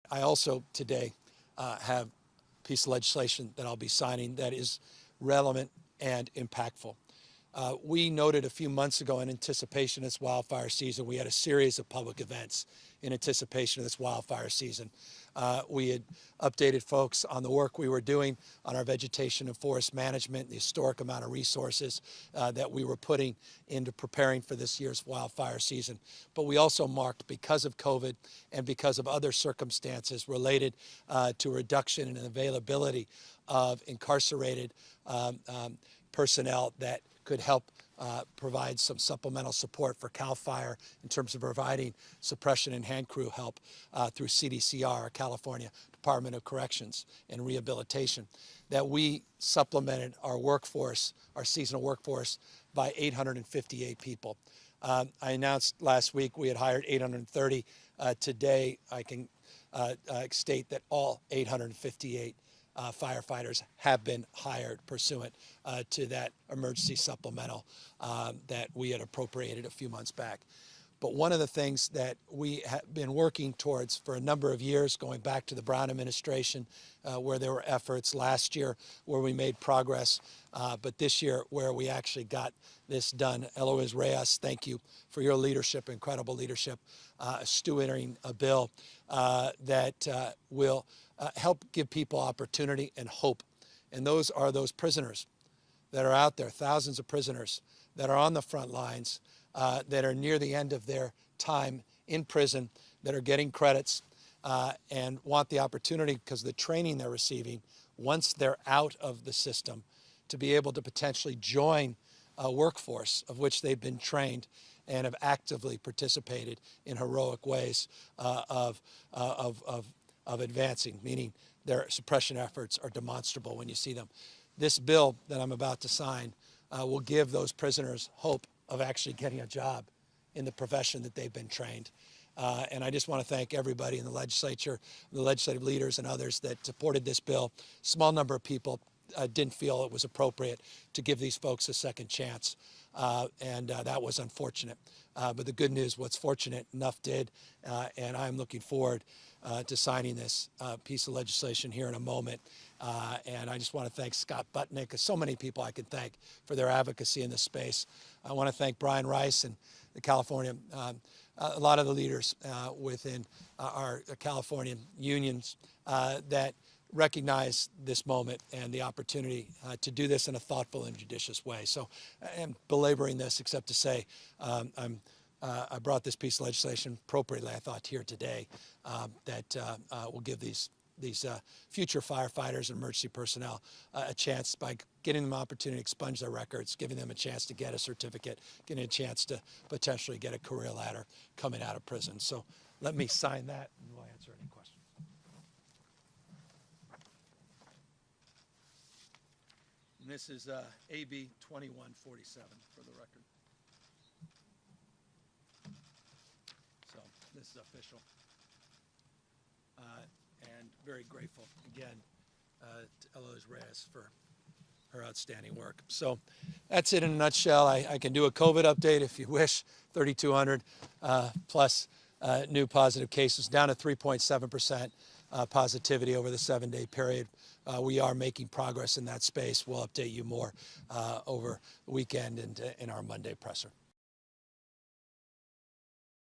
I also today have a piece of legislation that I'll be signing that is relevant and impactful. We noted a few months ago in anticipation of this wildfire season, we had a series of public events in anticipation of this wildfire season. We had updated folks on the work we were doing on our vegetation and forest management, the historic amount of resources that we were putting into preparing for this year's wildfire season. But we also marked, because of COVID and because of other circumstances related to reduction in availability of incarcerated personnel that could help provide some supplemental support for CAL FIRE in terms of providing suppression and hand crew help through CDCR, California Department of Corrections and Rehabilitation, that we supplemented our workforce, our seasonal workforce, by 858 people. I announced last week we had hired 830. Today, I can state that all 858 firefighters have been hired pursuant to that emergency supplemental that we had appropriated a few months back. But one of the things that we have been working towards for a number of years, going back to the Brown administration, where there were efforts last year where we made progress, but this year where we actually got this done. Eloise Reyes, thank you for your leadership, incredible leadership, stewarding a bill that will help give people opportunity and hope. And those are those prisoners that are out there, thousands of prisoners that are on the front lines, that are near the end of their time in prison, that are getting credits and want the opportunity, because of the training they're receiving, once they're out of the system, to be able to potentially join a workforce of which they've been trained and have actively participated in heroic ways of advancing, meaning their suppression efforts are demonstrable when you see them. This bill that I'm about to sign will give those prisoners hope of actually getting a job in the profession that they've been trained. And I just want to thank everybody in the legislature, the legislative leaders and others that supported this bill. Small number of people didn't feel it was appropriate to give these folks a second chance. And that was unfortunate. But the good news, what's fortunate, enough did, and I'm looking forward to signing this piece of legislation here in a moment. And I just want to thank Scott Butnick, so many people I can thank for their advocacy in this space. I want to thank Brian Rice and the California, a lot of the leaders within our California unions that recognize this moment and the opportunity to do this in a thoughtful and judicious way. So I'm belaboring this except to say I brought this piece of legislation appropriately, I thought, here today that will give these future firefighters and emergency personnel a chance by getting them an opportunity to expunge their records, giving them a chance to get a certificate, getting a chance to potentially get a career ladder coming out of prison. So let me sign that and we'll answer any questions. And this is AB 2147 for the record. So this is official. And very grateful again to Eloise Reyes for her outstanding work. So that's it in a nutshell. I can do a COVID update if you wish. 3,200 plus new positive cases, down to 3.7% positivity over the 7-day period. We are making progress in that space. We'll update you more over the weekend and in our Monday presser.